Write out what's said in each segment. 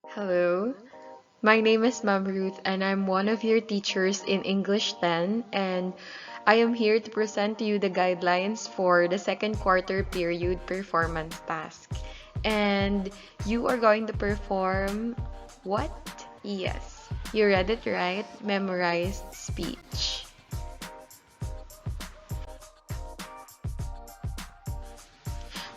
Hello, my name is Ma'am Ruth and I'm one of your teachers in English 10 and I am here to present to you the guidelines for the second quarter period performance task. And you are going to perform what? Yes, you read it right, memorized speech.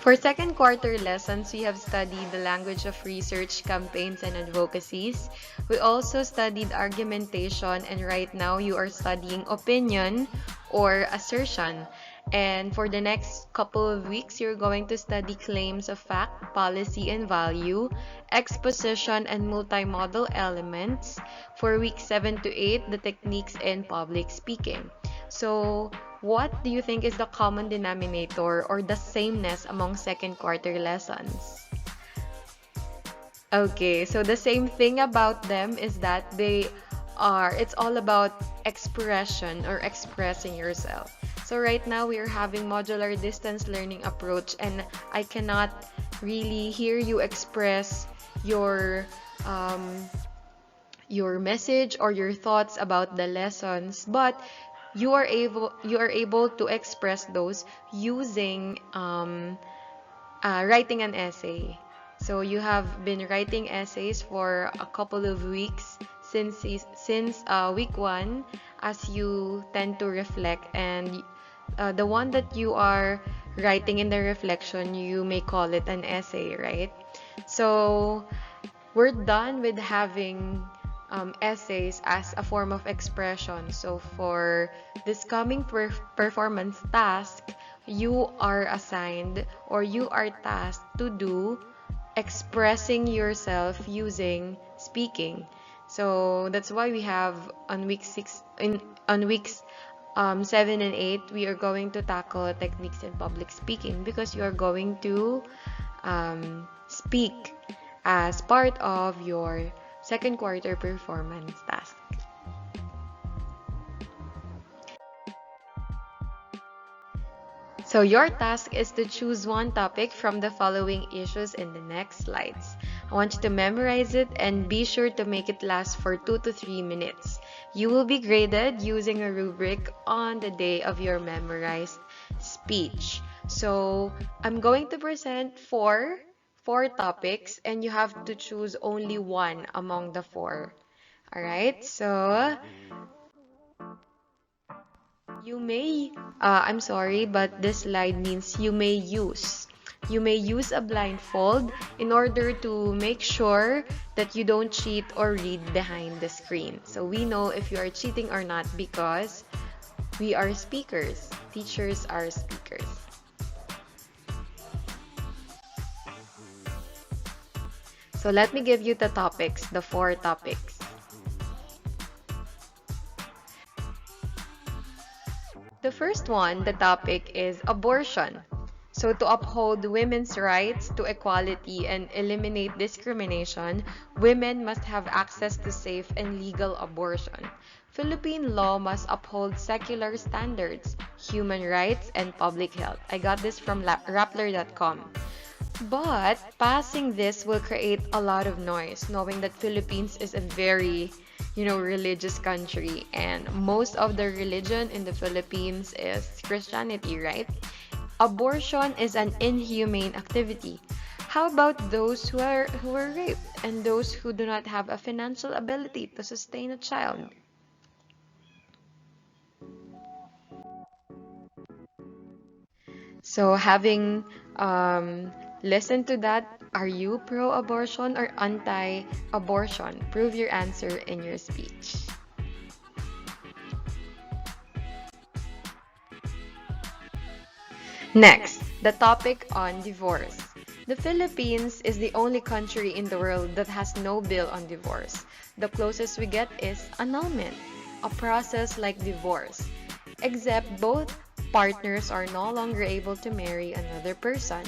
For second quarter lessons, we have studied the language of research, campaigns, and advocacies. We also studied argumentation, and right now you are studying opinion or assertion. And for the next couple of weeks, you're going to study claims of fact, policy, and value, exposition, and multimodal elements. For week 7 to 8, the techniques in public speaking. So, what do you think is the common denominator or the sameness among second quarter lessons? Okay, so the same thing about them is that it's all about expression or expressing yourself. So right now we are having modular distance learning approach and I cannot really hear you express your um, your message or your thoughts about the lessons, but you are able to express those using writing an essay. So you have been writing essays for a couple of weeks since week one, as you tend to reflect, and the one that you are writing in the reflection, you may call it an essay, right? So we're done with having essays as a form of expression. So for this coming performance task, you are assigned or you are tasked to do expressing yourself using speaking. So that's why we have on week six in on weeks 7 and 8 we are going to tackle techniques in public speaking because you are going to speak as part of your second quarter performance task. So your task is to choose one topic from the following issues in the next slides. I want you to memorize it and be sure to make it last for 2 to 3 minutes. You will be graded using a rubric on the day of your memorized speech. So I'm going to present four topics and you have to choose only one among the four. All right? So you may, I'm sorry, but this slide means you may use. You may use a blindfold in order to make sure that you don't cheat or read behind the screen. So we know if you are cheating or not because we are speakers. Teachers are speakers. So let me give you the topics, the four topics. The first one, the topic is abortion. So, to uphold women's rights to equality and eliminate discrimination, women must have access to safe and legal abortion. Philippine law must uphold secular standards, human rights, and public health. I got this from Rappler.com. But passing this will create a lot of noise, knowing that Philippines is a very, religious country, and most of the religion in the Philippines is Christianity, right? Abortion is an inhumane activity. How about those who are raped and those who do not have a financial ability to sustain a child? So having listened to that, are you pro-abortion or anti-abortion? Prove your answer in your speech. Next, the topic on divorce. The Philippines is the only country in the world that has no bill on divorce. The closest we get is annulment, a process like divorce, except both partners are no longer able to marry another person.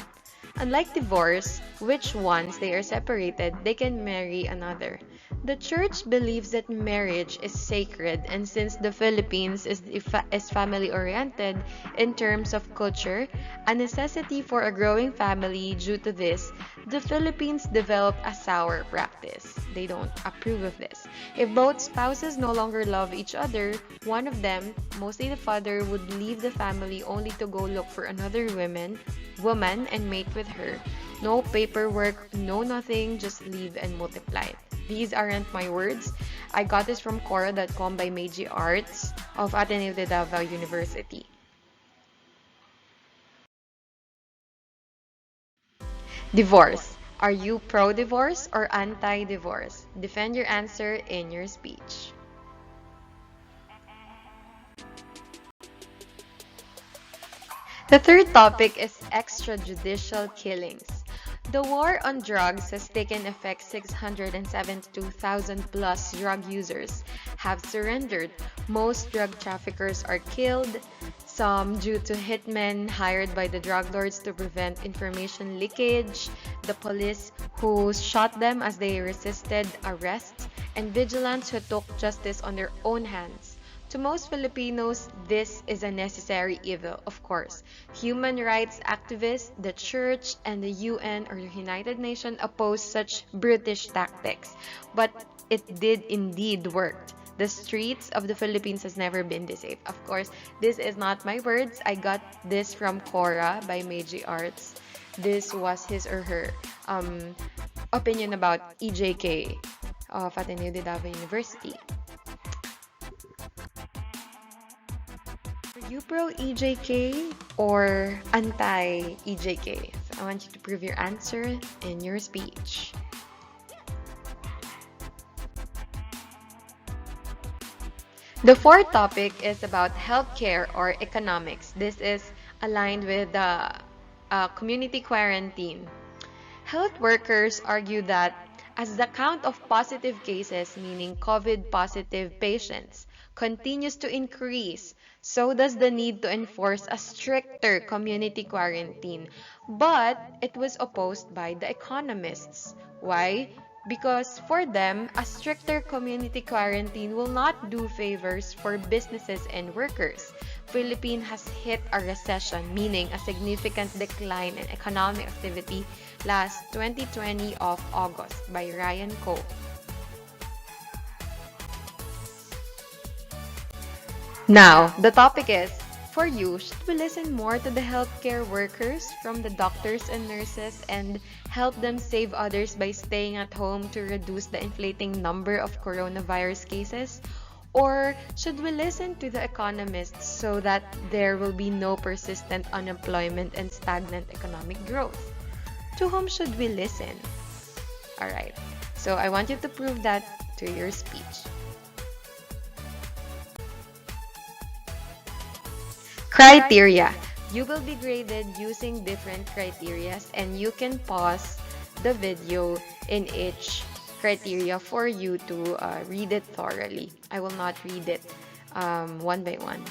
Unlike divorce, which once they are separated, they can marry another. The church believes that marriage is sacred, and since the Philippines is family oriented in terms of culture, a necessity for a growing family due to this, the Philippines developed a sour practice. They don't approve of this. If both spouses no longer love each other, one of them, mostly the father, would leave the family only to go look for another woman and mate with her. No paperwork, no nothing, just leave and multiply. These aren't my words. I got this from Quora.com by Meiji Arts of Ateneo de Davao University. Divorce. Are you pro-divorce or anti-divorce? Defend your answer in your speech. The third topic is extrajudicial killings. The war on drugs has taken effect. 672,000 plus drug users have surrendered. Most drug traffickers are killed, some due to hitmen hired by the drug lords to prevent information leakage, the police who shot them as they resisted arrest, and vigilantes who took justice on their own hands. To most Filipinos, this is a necessary evil, of course. Human rights activists, the church, and the UN or the United Nations oppose such brutish tactics. But it did indeed work. The streets of the Philippines has never been this safe. Of course, this is not my words. I got this from Cora by Meiji Arts. This was his or her opinion about EJK of Ateneo de Davao University. Are you pro EJK or anti EJK? So I want you to prove your answer in your speech. The fourth topic is about healthcare or economics. This is aligned with the community quarantine. Health workers argue that as the count of positive cases, meaning COVID positive patients, continues to increase, so does the need to enforce a stricter community quarantine. But it was opposed by the economists. Why? Because for them, a stricter community quarantine will not do favors for businesses and workers. Philippines has hit a recession, meaning a significant decline in economic activity last 2020 of August by Ryan Coe. Now, the topic is, for you, should we listen more to the healthcare workers from the doctors and nurses and help them save others by staying at home to reduce the inflating number of coronavirus cases? Or should we listen to the economists so that there will be no persistent unemployment and stagnant economic growth? To whom should we listen? Alright, so I want you to prove that to your speech. Criteria. You will be graded using different criteria and you can pause the video in each criteria for you to read it thoroughly. I will not read it one by one.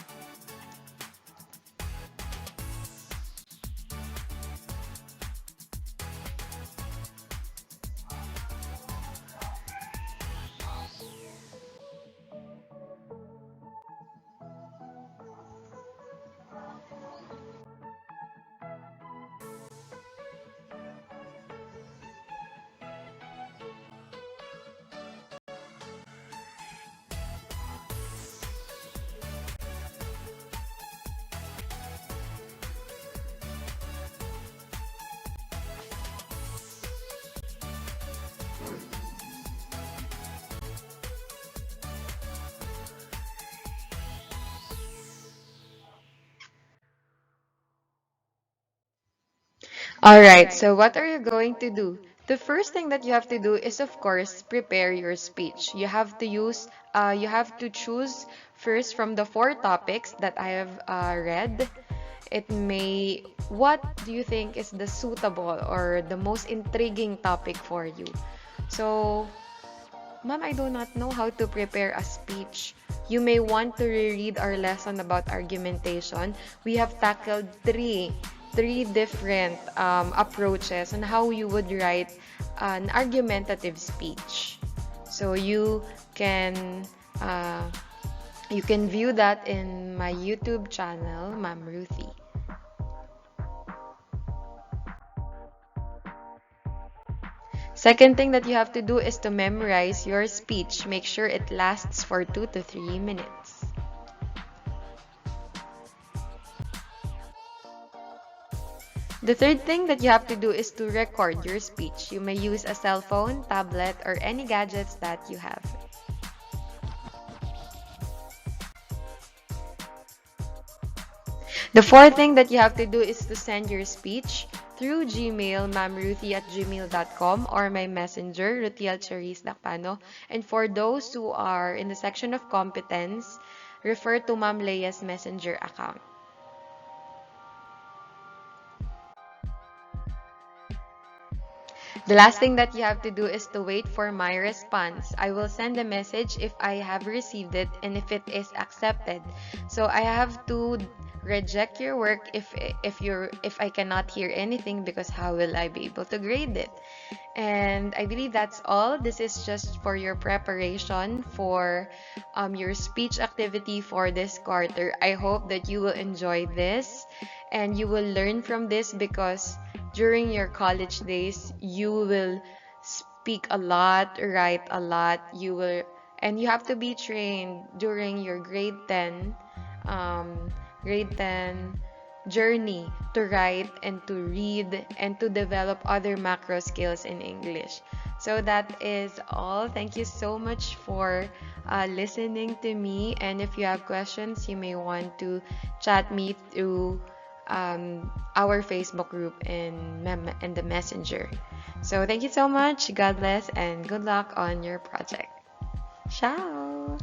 Alright, so what are you going to do? The first thing that you have to do is, of course, prepare your speech. You have to choose first from the 4 topics that I have read. What do you think is the suitable or the most intriguing topic for you? So, ma'am, I do not know how to prepare a speech. You may want to reread our lesson about argumentation. We have tackled three different approaches on how you would write an argumentative speech. So can uh, you can view that in my YouTube channel, Ma'am Ruthie. Second thing that you have to do is to memorize your speech. Make sure it lasts for 2 to 3 minutes. The third thing that you have to do is to record your speech. You may use a cell phone, tablet, or any gadgets that you have. The fourth thing that you have to do is to send your speech through Gmail, mamruthie@gmail.com, or my messenger, rutielcharis.pano. And for those who are in the section of competence, refer to Ma'am Leia's messenger account. The last thing that you have to do is to wait for my response. I will send a message if I have received it and if it is accepted. So I have to reject your work if I cannot hear anything, because how will I be able to grade it? And I believe that's all. This is just for your preparation for your speech activity for this quarter. I hope that you will enjoy this and you will learn from this, because during your college days, you will speak a lot, write a lot. And you have to be trained during your grade 10 journey to write and to read and to develop other macro skills in English. So that is all. Thank you so much for listening to me. And if you have questions, you may want to chat me through our Facebook group in the Messenger. So thank you so much. God bless and good luck on your project. Ciao!